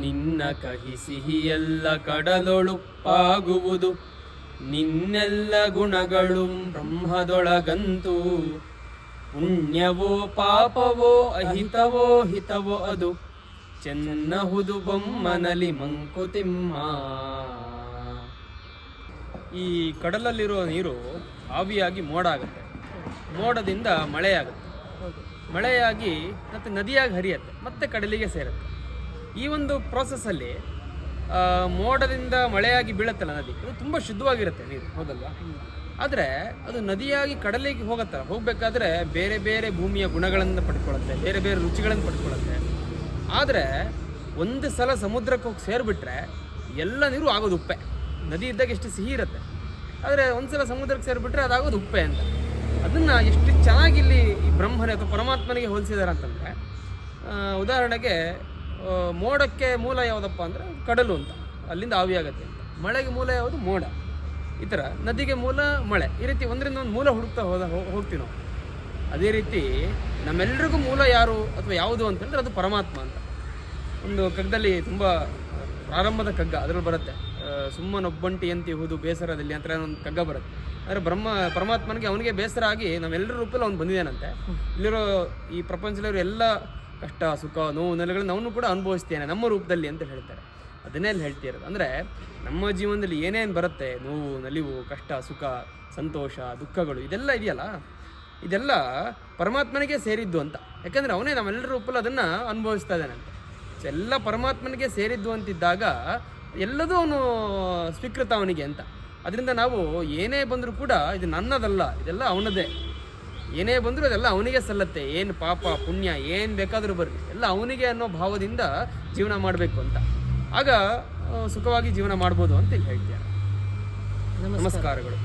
ನಿನ್ನ ಕಹಿ ಸಿಹಿಯೆಲ್ಲ ಕಡಲೊಳುಪ್ಪಾಗುವುದು. ನಿನ್ನೆಲ್ಲ ಗುಣಗಳು ಬ್ರಹ್ಮದೊಳಗಂತೂ. ಪುಣ್ಯವೋ ಪಾಪವೋ ಅಹಿತವೋ ಹಿತವೋ ಅದು ಚೆನ್ನಹುದು ಬೊಮ್ಮನಲಿ ಮಂಕುತಿಮ್ಮ. ಈ ಕಡಲಲ್ಲಿರೋ ನೀರು ಆವಿಯಾಗಿ ಮೋಡ ಆಗುತ್ತೆ, ಮೋಡದಿಂದ ಮಳೆಯಾಗುತ್ತೆ, ಮಳೆಯಾಗಿ ಮತ್ತು ನದಿಯಾಗಿ ಹರಿಯುತ್ತೆ, ಮತ್ತೆ ಕಡಲಿಗೆ ಸೇರುತ್ತೆ. ಈ ಒಂದು ಪ್ರೋಸೆಸ್ಸಲ್ಲಿ ಮೋಡದಿಂದ ಮಳೆಯಾಗಿ ಬೀಳುತ್ತಲ್ಲ ನದಿ, ಅದು ತುಂಬ ಶುದ್ಧವಾಗಿರುತ್ತೆ ನೀರು, ಹೌದಲ್ವಾ? ಆದರೆ ಅದು ನದಿಯಾಗಿ ಕಡಲಿಗೆ ಹೋಗಬೇಕಾದ್ರೆ ಬೇರೆ ಬೇರೆ ಭೂಮಿಯ ಗುಣಗಳನ್ನು ಪಡ್ಕೊಳ್ಳುತ್ತೆ, ಬೇರೆ ಬೇರೆ ರುಚಿಗಳನ್ನು ಪಡ್ಕೊಳ್ಳುತ್ತೆ. ಆದರೆ ಒಂದು ಸಲ ಸಮುದ್ರಕ್ಕೆ ಹೋಗಿ ಸೇರಿಬಿಟ್ರೆ ಎಲ್ಲ ನೀರು ಆಗೋದು ಉಪ್ಪೆ. ನದಿ ಇದ್ದಾಗ ಎಷ್ಟು ಸಿಹಿ ಇರುತ್ತೆ, ಆದರೆ ಒಂದು ಸಲ ಸಮುದ್ರಕ್ಕೆ ಸೇರಿಬಿಟ್ರೆ ಅದಾಗೋದು ಉಪ್ಪೆ ಅಂತ. ಅದನ್ನು ಎಷ್ಟು ಚೆನ್ನಾಗಿ ಇಲ್ಲಿ ಈ ಬ್ರಹ್ಮನೇ ಅಥವಾ ಪರಮಾತ್ಮನಿಗೆ ಹೋಲಿಸಿದ್ದಾರೆ ಅಂತಂದರೆ, ಉದಾಹರಣೆಗೆ ಮೋಡಕ್ಕೆ ಮೂಲ ಯಾವುದಪ್ಪ ಅಂದರೆ ಕಡಲು ಅಂತ, ಅಲ್ಲಿಂದ ಆವಿಯಾಗತ್ತೆ ಅಂತ. ಮಳೆಗೆ ಮೂಲ ಯಾವುದು? ಮೋಡ. ಈ ಥರ ನದಿಗೆ ಮೂಲ ಮಳೆ. ಈ ರೀತಿ ಒಂದರಿಂದ ಒಂದು ಮೂಲ ಹುಡುಕ್ತಾ ಹೋಗ್ತೀವಿ ನಾವು. ಅದೇ ರೀತಿ ನಮ್ಮೆಲ್ಲರಿಗೂ ಮೂಲ ಯಾರು ಅಥವಾ ಯಾವುದು ಅಂತಂದರೆ ಅದು ಪರಮಾತ್ಮ ಅಂತ. ಒಂದು ಕಗ್ಗದಲ್ಲಿ ತುಂಬ ಪ್ರಾರಂಭದ ಕಗ್ಗ ಅದರಲ್ಲಿ ಬರುತ್ತೆ, ಸುಮ್ಮನೊಬ್ಬಂಟಿ ಅಂತಿಹುದು ಬೇಸರದಲ್ಲಿ ಅಂತ ಒಂದು ಕಗ್ಗ ಬರುತ್ತೆ. ಅಂದರೆ ಪರಮಾತ್ಮನಿಗೆ ಅವನಿಗೆ ಬೇಸರ ಆಗಿ ನಾವೆಲ್ಲರ ರೂಪದಲ್ಲಿ ಅವ್ನು ಬಂದಿದ್ದಾನಂತೆ. ಇಲ್ಲಿರೋ ಈ ಪ್ರಪಂಚದಲ್ಲಿರೋ ಎಲ್ಲ ಕಷ್ಟ ಸುಖ ನೋವು ನೆಲೆಗಳನ್ನು ಅವನು ಕೂಡ ಅನುಭವಿಸ್ತೇನೆ ನಮ್ಮ ರೂಪದಲ್ಲಿ ಅಂತ ಹೇಳ್ತಾರೆ. ಅದನ್ನೇ ಅಲ್ಲಿ ಹೇಳ್ತಿರೋದು. ಅಂದರೆ ನಮ್ಮ ಜೀವನದಲ್ಲಿ ಏನೇನು ಬರುತ್ತೆ, ನೋವು ನಲಿವು ಕಷ್ಟ ಸುಖ ಸಂತೋಷ ದುಃಖಗಳು, ಇದೆಲ್ಲ ಇದೆಯಲ್ಲ, ಇದೆಲ್ಲ ಪರಮಾತ್ಮನಿಗೆ ಸೇರಿದ್ದು ಅಂತ. ಯಾಕೆಂದರೆ ಅವನೇ ನಮ್ಮೆಲ್ಲರ ರೂಪದಲ್ಲಿ ಅದನ್ನು ಅನುಭವಿಸ್ತಾ ಇದ್ದಾನಂತೆ. ಸೊ ಎಲ್ಲ ಪರಮಾತ್ಮನಿಗೆ ಸೇರಿದ್ದು ಅಂತಿದ್ದಾಗ ಎಲ್ಲದೂ ಅವನು ಸ್ವೀಕೃತ ಅವನಿಗೆ ಅಂತ. ಅದರಿಂದ ನಾವು ಏನೇ ಬಂದರೂ ಕೂಡ ಇದು ನನ್ನದಲ್ಲ, ಇದೆಲ್ಲ ಅವನದೇ. ಏನೇ ಬಂದರೂ ಅದೆಲ್ಲ ಅವನಿಗೆ ಸಲ್ಲತ್ತೆ. ಏನು ಪಾಪ ಪುಣ್ಯ ಏನು ಬೇಕಾದರೂ ಬರಲಿ, ಎಲ್ಲ ಅವನಿಗೆ ಅನ್ನೋ ಭಾವದಿಂದ ಜೀವನ ಮಾಡಬೇಕು ಅಂತ. ಆಗ ಸುಖವಾಗಿ ಜೀವನ ಮಾಡ್ಬೋದು ಅಂತ ಇಲ್ಲಿ ಹೇಳ್ತಾರೆ. ನಮಸ್ಕಾರಗಳು.